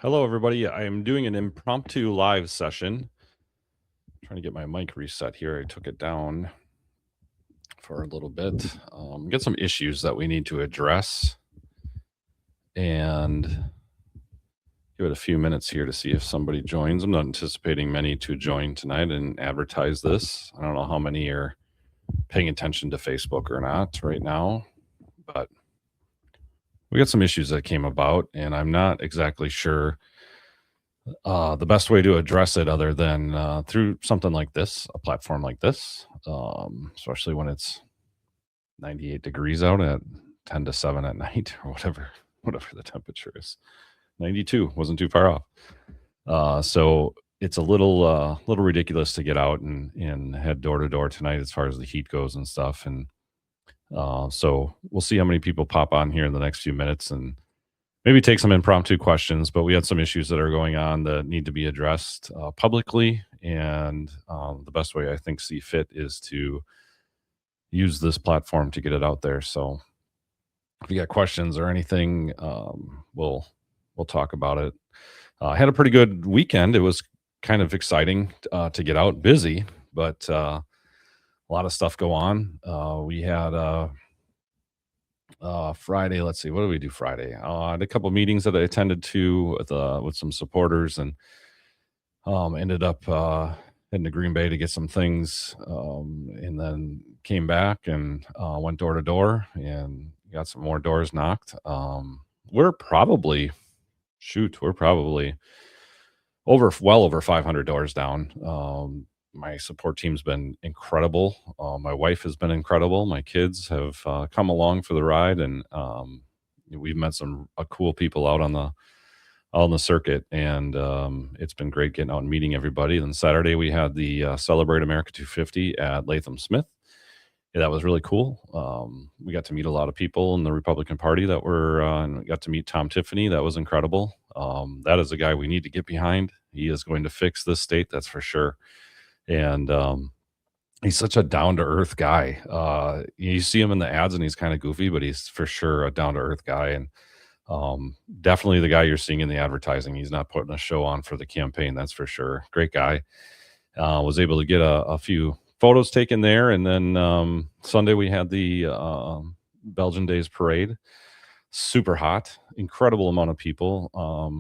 Hello, everybody. I am doing an impromptu live session. Trying to get my mic reset here. I took it down for a little bit. Got some issues that we need to address, and give it a few minutes here to see if somebody joins. I'm not anticipating many to join tonight and advertise this. I don't know how many are paying attention to Facebook or not right now, but we got some issues that came about, and I'm not exactly sure the best way to address it other than through something like this, a platform like this, especially when it's 98 degrees out at 10 to 7 at night or whatever the temperature is. 92 wasn't too far off. So it's a little ridiculous to get out and head door to door tonight as far as the heat goes and stuff. And so we'll see how many people pop on here in the next few minutes and maybe take some impromptu questions, but we had some issues that are going on that need to be addressed publicly. And the best way I think see fit is to use this platform to get it out there. So if you got questions or anything, we'll talk about it. I had a pretty good weekend. It was kind of exciting to get out, busy, but a lot of stuff go on. We had Friday. Let's see, what did we do Friday? I had a couple meetings that I attended to with some supporters, and ended up heading to Green Bay to get some things, and then came back and went door to door and got some more doors knocked. We're probably well over 500 doors down. My support team's been incredible. My wife has been incredible. My kids have come along for the ride, and we've met some cool people out on the circuit, and it's been great getting out and meeting everybody. And Saturday we had the Celebrate America 250 at Latham Smith. Yeah, that was really cool. We got to meet a lot of people in the Republican Party and we got to meet Tom Tiffany. That was incredible. That is a guy we need to get behind. He is going to fix this state, that's for sure. And he's such a down-to-earth guy. You see him in the ads and he's kind of goofy, but he's for sure a down-to-earth guy. And definitely the guy you're seeing in the advertising. He's not putting a show on for the campaign, that's for sure. Great guy. Was able to get a few photos taken there. And then Sunday we had the Belgian Days Parade. Super hot, incredible amount of people.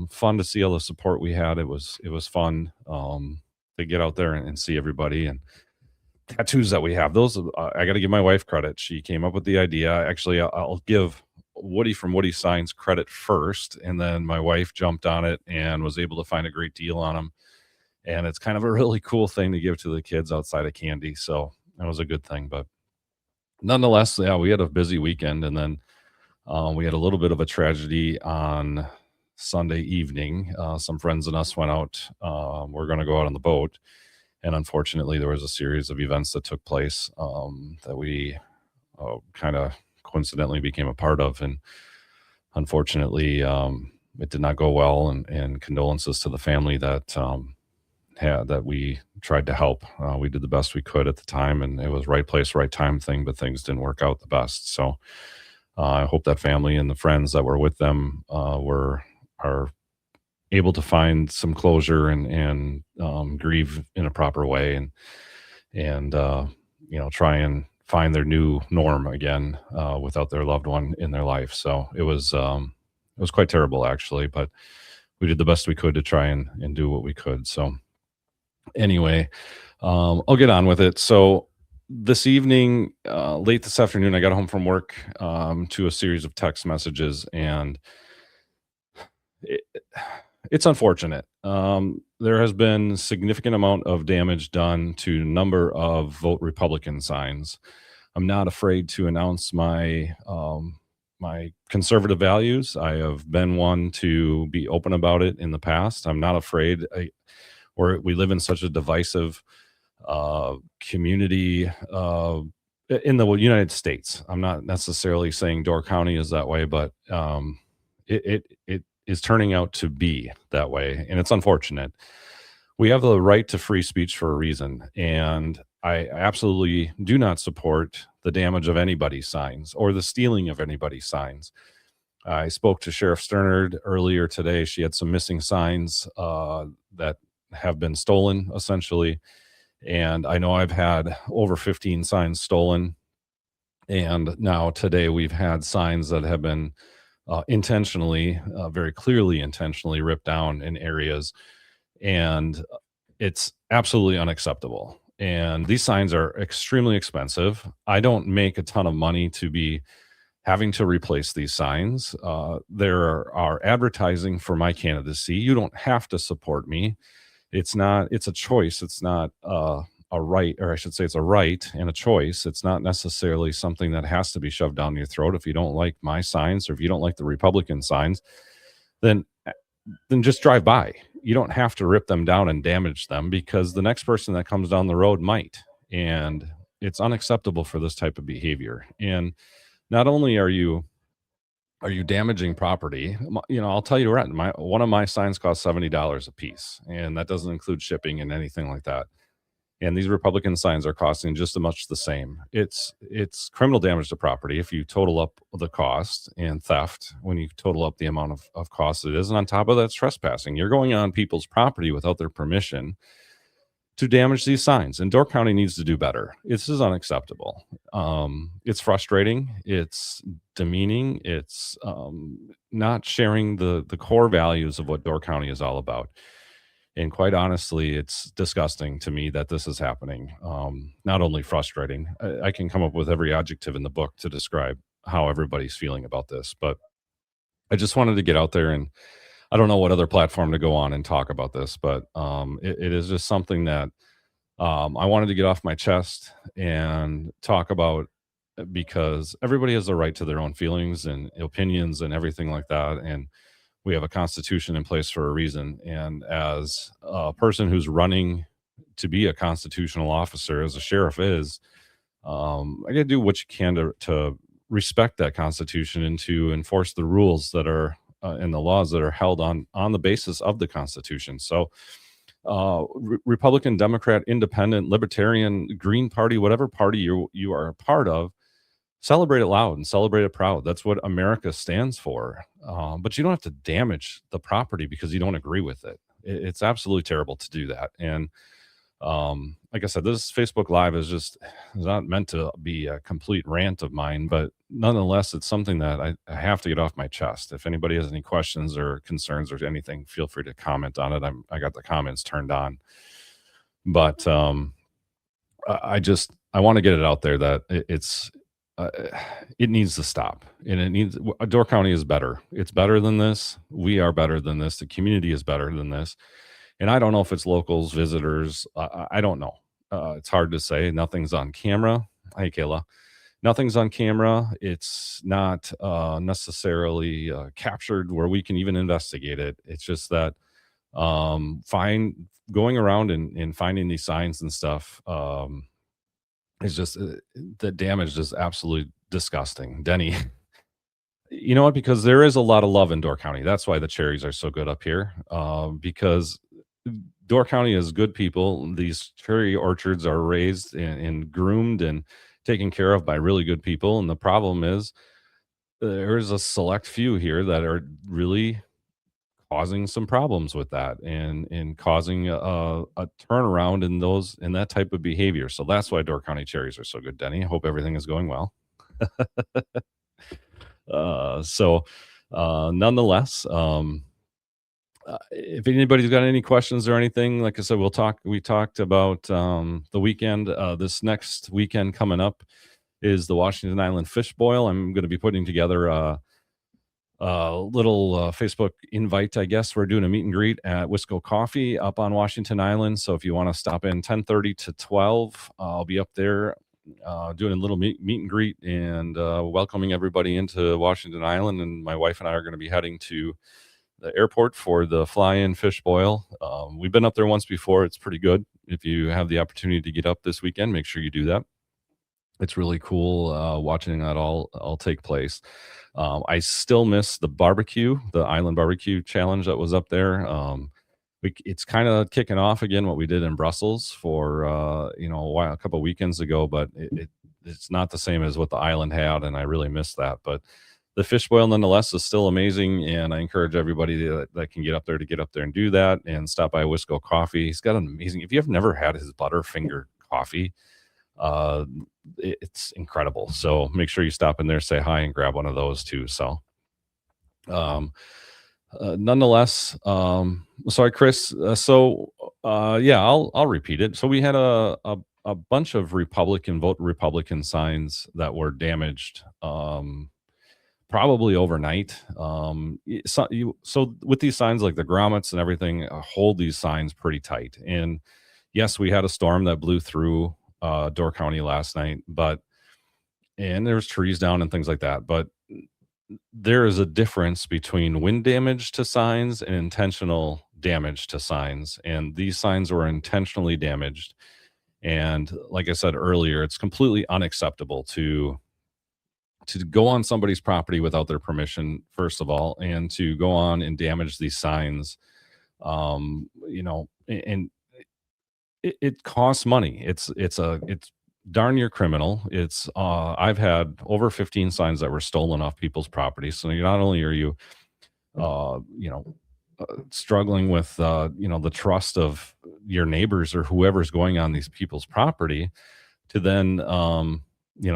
Fun to see all the support we had. It was fun to get out there and see everybody. And tattoos that we have, those I got to give my wife credit. She came up with the idea. Actually, I'll give Woody from Woody Signs credit first, and then my wife jumped on it and was able to find a great deal on them. And it's kind of a really cool thing to give to the kids outside of candy. So that was a good thing. But nonetheless, yeah, we had a busy weekend. And then we had a little bit of a tragedy on Sunday evening. Some friends and us went out. We're going to go out on the boat. And unfortunately, there was a series of events that took place that we kind of coincidentally became a part of. And unfortunately, it did not go well. And condolences to the family that we tried to help. We did the best we could at the time, and it was right place, right time thing, but things didn't work out the best. So I hope that family and the friends that were with them are able to find some closure and grieve in a proper way, and try and find their new norm again without their loved one in their life. So it was quite terrible, actually, but we did the best we could to try and do what we could. So anyway, I'll get on with it. So this evening, late this afternoon, I got home from work to a series of text messages, and it's unfortunate. There has been significant amount of damage done to a number of Vote Republican signs. I'm not afraid to announce my conservative values. I have been one to be open about it in the past. I'm not afraid. We live in such a divisive community in the United States. I'm not necessarily saying Door County is that way, but it is turning out to be that way, and it's unfortunate. We have the right to free speech for a reason, and I absolutely do not support the damage of anybody's signs or the stealing of anybody's signs. I spoke to Sheriff Sternard earlier today. She had some missing signs that have been stolen, essentially. And I know I've had over 15 signs stolen. And now today we've had signs that have been intentionally, very clearly intentionally ripped down in areas. And it's absolutely unacceptable. And these signs are extremely expensive. I don't make a ton of money to be having to replace these signs. There are advertising for my candidacy. You don't have to support me. It's a choice. It's not a right, or I should say, it's a right and a choice. It's not necessarily something that has to be shoved down your throat. If you don't like my signs or if you don't like the Republican signs, then then just drive by. You don't have to rip them down and damage them because the next person that comes down the road might. And it's unacceptable for this type of behavior. And not only are you damaging property, I'll tell you right, my one of my signs cost $70 a piece, and that doesn't include shipping and anything like that. And these Republican signs are costing just as much the same. It's criminal damage to property if you total up the cost, and theft when you total up the amount of cost it is. And on top of that, it's trespassing. You're going on people's property without their permission to damage these signs. And Door County needs to do better. This is unacceptable. It's frustrating. It's demeaning. It's not sharing the core values of what Door County is all about. And quite honestly, it's disgusting to me that this is happening. Not only frustrating, I can come up with every adjective in the book to describe how everybody's feeling about this, but I just wanted to get out there, and I don't know what other platform to go on and talk about this, but it is just something that I wanted to get off my chest and talk about, because everybody has the right to their own feelings and opinions and everything like that. And we have a constitution in place for a reason. And as a person who's running to be a constitutional officer, as a sheriff is, I got to do what you can to respect that constitution and to enforce the rules that are and the laws that are held on the basis of the Constitution. So, Republican, Democrat, Independent, Libertarian, Green Party, whatever party you are a part of, celebrate it loud and celebrate it proud. That's what America stands for. But you don't have to damage the property because you don't agree with it. It's absolutely terrible to do that. And like I said, this Facebook Live is not meant to be a complete rant of mine, but nonetheless, it's something that I have to get off my chest. If anybody has any questions or concerns or anything, feel free to comment on it. I got the comments turned on, but I want to get it out there that uh, it needs to stop, and Door County is better. It's better than this. We are better than this. The community is better than this. And I don't know if it's locals, visitors. I don't know. It's hard to say. Nothing's on camera. Hey, Kayla. Nothing's on camera. It's not necessarily captured where we can even investigate it. It's just that going around and finding these signs and stuff is just the damage is absolutely disgusting. Denny, you know what? Because there is a lot of love in Door County. That's why the cherries are so good up here. Because Door County is good people. These cherry orchards are raised and groomed and taken care of by really good people. And the problem is there's a select few here that are really causing some problems with that and causing a turnaround in that type of behavior. So that's why Door County cherries are so good, Denny. I hope everything is going well. Nonetheless, if anybody's got any questions or anything, like I said, we talked about the weekend. This next weekend coming up is the Washington Island Fish Boil. I'm going to be putting together a little Facebook invite, I guess. We're doing a meet and greet at Wisco Coffee up on Washington Island. So if you want to stop in 10:30 to 12, I'll be up there doing a little meet and greet and welcoming everybody into Washington Island. And my wife and I are going to be heading to the airport for the fly-in fish boil. We've been up there once before. It's pretty good. If you have the opportunity to get up this weekend, make sure you do that. It's really cool watching that all take place. I still miss the barbecue, the Island Barbecue Challenge that was up there. It's kind of kicking off again what we did in Brussels for a couple of weekends ago, but it's not the same as what the island had, and I really miss that. But the fish boil nonetheless is still amazing, and I encourage everybody that can get up there to get up there and do that and stop by Wisco Coffee. He's got an amazing, if you have never had his Butterfinger coffee, uh, it's incredible. So make sure you stop in there, say hi, and grab one of those too. So, um, nonetheless, sorry, Chris. Yeah, I'll repeat it. So we had a bunch of vote Republican signs that were damaged. Probably overnight. So with these signs, like the grommets and everything, hold these signs pretty tight. And yes, we had a storm that blew through Door County last night, and there's trees down and things like that. But there is a difference between wind damage to signs and intentional damage to signs. And these signs were intentionally damaged. And like I said earlier, it's completely unacceptable to go on somebody's property without their permission, first of all, and to go on and damage these signs. And it costs money. It's darn near criminal. I've had over 15 signs that were stolen off people's property. So not only are you uh, you know, struggling with the trust of your neighbors or whoever's going on these people's property, to then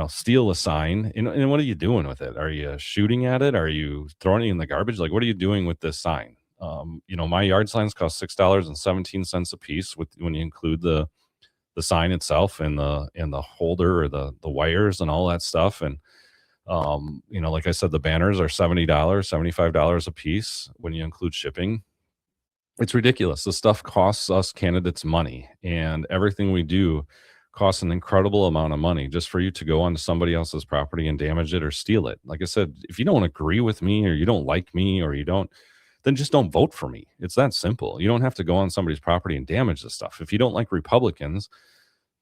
steal a sign. And what are you doing with it? Are you shooting at it? Are you throwing it in the garbage? Like, what are you doing with this sign? My yard signs cost $6.17 a piece when you include the sign itself and the holder or the wires and all that stuff. And like I said, the banners are $70, $75 a piece when you include shipping. It's ridiculous. This stuff costs us candidates money, and everything we do costs an incredible amount of money just for you to go onto somebody else's property and damage it or steal it. Like I said, if you don't agree with me or you don't like me or you don't, then just don't vote for me. It's that simple. You don't have to go on somebody's property and damage this stuff. If you don't like Republicans,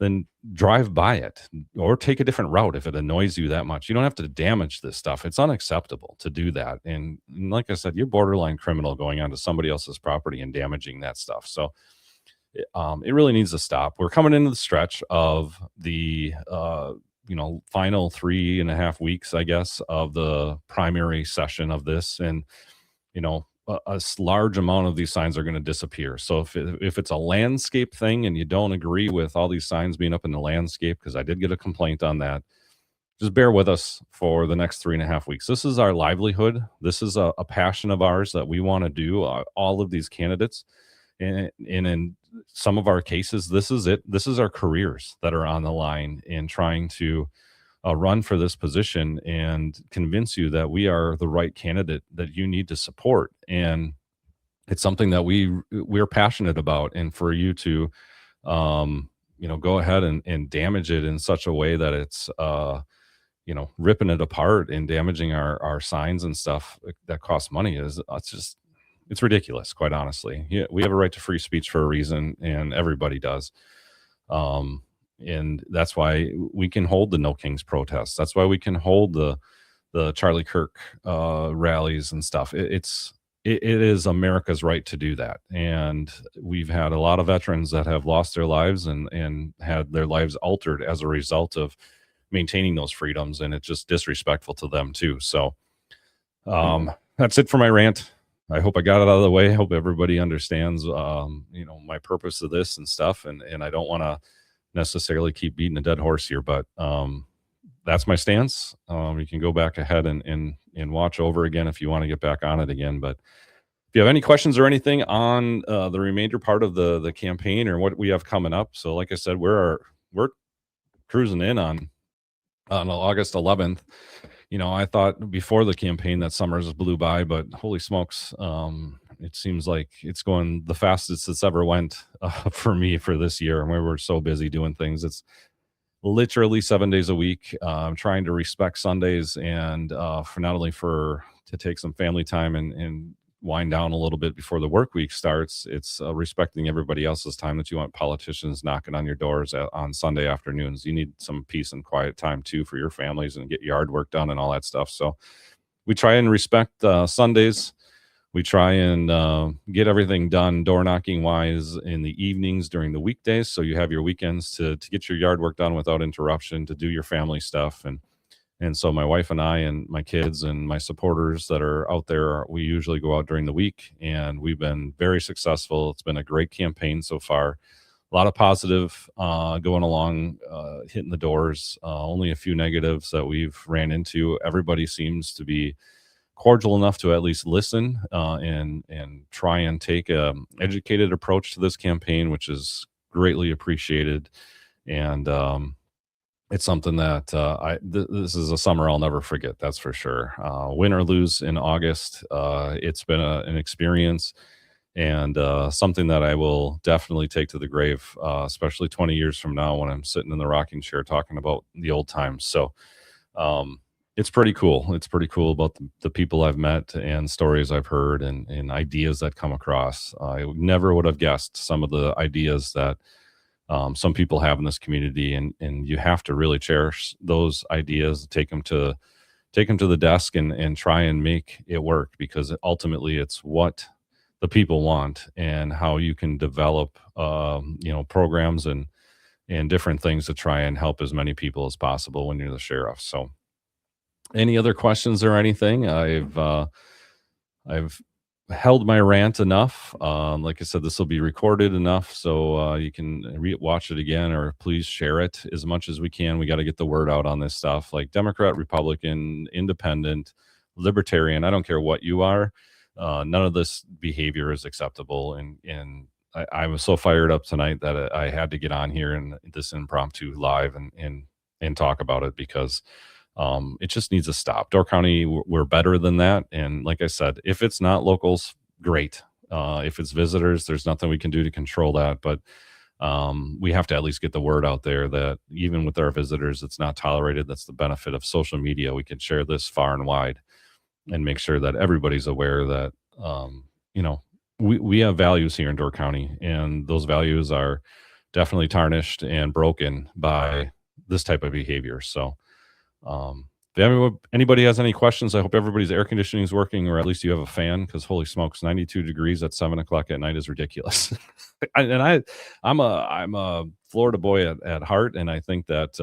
then drive by it or take a different route if it annoys you that much. You don't have to damage this stuff. It's unacceptable to do that. And like I said, you're borderline criminal going onto somebody else's property and damaging that stuff. So it really needs to stop. We're coming into the stretch of the final 3.5 weeks, I guess, of the primary session of this, and large amount of these signs are going to disappear. So if it's a landscape thing and you don't agree with all these signs being up in the landscape, because I did get a complaint on that, just bear with us for the next 3.5 weeks. This is our livelihood. This is a passion of ours that we want to do. All of these candidates, and in some of our cases, this is it. This is our careers that are on the line in trying to run for this position and convince you that we are the right candidate that you need to support. And it's something that we're passionate about. And for you to, go ahead and damage it in such a way that it's, ripping it apart and damaging our signs and stuff that costs money it's ridiculous, quite honestly. Yeah, we have a right to free speech for a reason, and everybody does. And that's why we can hold the No Kings protests. That's why we can hold the Charlie Kirk rallies and stuff. It is America's right to do that. And we've had a lot of veterans that have lost their lives and had their lives altered as a result of maintaining those freedoms. And it's just disrespectful to them too. So that's it for my rant. I hope I got it out of the way. I hope everybody understands, my purpose of this and stuff. And I don't want to necessarily keep beating a dead horse here, but that's my stance. You can go back ahead and watch over again if you want to get back on it again. But if you have any questions or anything on the remainder part of the campaign or what we have coming up, so like I said, we're cruising in on August 11th. I thought before the campaign that summers blew by, but holy smokes, it seems like it's going the fastest it's ever went for me for this year. And we were so busy doing things. It's literally 7 days a week. I'm trying to respect Sundays and for not only to take some family time and wind down a little bit before the work week starts. It's respecting everybody else's time, that you want politicians knocking on your doors on Sunday afternoons. You need some peace and quiet time too for your families and get yard work done and all that stuff. So we try and respect Sundays. We try and get everything done door knocking wise in the evenings during the weekdays. So you have your weekends to get your yard work done without interruption, to do your family stuff. And so my wife and I and my kids and my supporters that are out there, we usually go out during the week, and we've been very successful. It's been a great campaign so far. A lot of positive going along, hitting the doors. Only a few negatives that we've ran into. Everybody seems to be cordial enough to at least listen and try and take a educated approach to this campaign, which is greatly appreciated. And it's something that this is a summer I'll never forget. That's for sure. Win or lose in August, it's been an experience and something that I will definitely take to the grave, especially 20 years from now when I'm sitting in the rocking chair talking about the old times. So um, it's pretty cool. It's pretty cool about the people I've met and stories I've heard and ideas that come across. I never would have guessed some of the ideas that some people have in this community, and you have to really cherish those ideas, take them to the desk and try and make it work, because ultimately it's what the people want and how you can develop programs and different things to try and help as many people as possible when you're the sheriff. So any other questions or anything? I've held my rant enough. Like I said, this will be recorded enough so you can watch it again, or please share it as much as we can. We got to get the word out on this stuff. Like Democrat, Republican, Independent, Libertarian. I don't care what you are. None of this behavior is acceptable. And I was so fired up tonight that I had to get on here and this impromptu live and talk about it, because it just needs to stop. Door County, we're better than that. And like I said, if it's not locals, great. If it's visitors, there's nothing we can do to control that. But we have to at least get the word out there that even with our visitors, it's not tolerated. That's the benefit of social media. We can share this far and wide and make sure that everybody's aware that, you know, we have values here in Door County, and those values are definitely tarnished and broken by this type of behavior. So, if anybody has any questions, I hope everybody's air conditioning is working, or at least you have a fan, because holy smokes, 92 degrees at 7 o'clock at night is ridiculous. I'm a Florida boy at heart, and I think that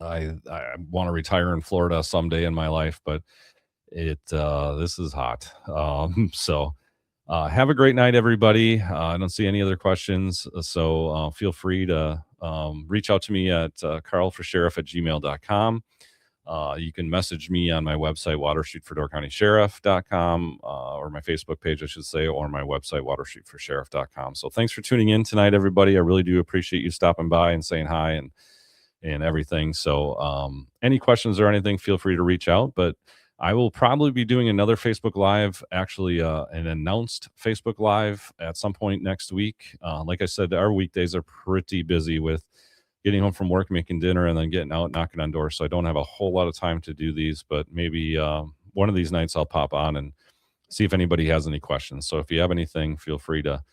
I want to retire in Florida someday in my life, but this is hot. Have a great night, everybody. I don't see any other questions, so feel free to reach out to me at carlforsheriff@gmail.com. You can message me on my website, watershootfordoorcountysheriff.com, or my Facebook page, I should say, or my website, watershootforsheriff.com. So thanks for tuning in tonight, everybody. I really do appreciate you stopping by and saying hi and everything. So any questions or anything, feel free to reach out. But I will probably be doing another Facebook Live, actually an announced Facebook Live at some point next week. Like I said, our weekdays are pretty busy with getting home from work, making dinner, and then getting out, knocking on doors. So I don't have a whole lot of time to do these, but maybe one of these nights I'll pop on and see if anybody has any questions. So if you have anything, feel free to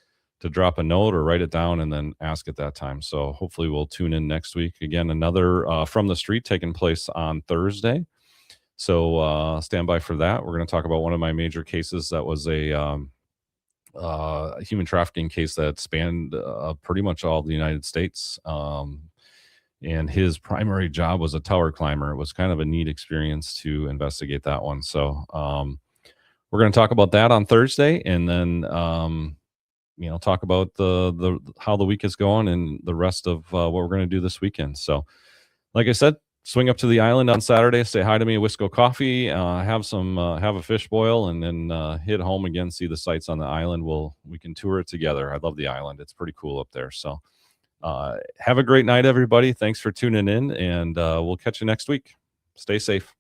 drop a note or write it down and then ask at that time. So hopefully we'll tune in next week. Again, another From the Street taking place on Thursday. So stand by for that. We're going to talk about one of my major cases that was a human trafficking case that spanned pretty much all the United States. And his primary job was a tower climber. It was kind of a neat experience to investigate that one. So we're going to talk about that on Thursday, and then talk about the how the week is going and the rest of what we're going to do this weekend. So, like I said, swing up to the island on Saturday, say hi to me at Wisco Coffee, have a fish boil, and then hit home again, see the sights on the island. We can tour it together. I love the island. It's pretty cool up there. So have a great night, everybody. Thanks for tuning in, and we'll catch you next week. Stay safe.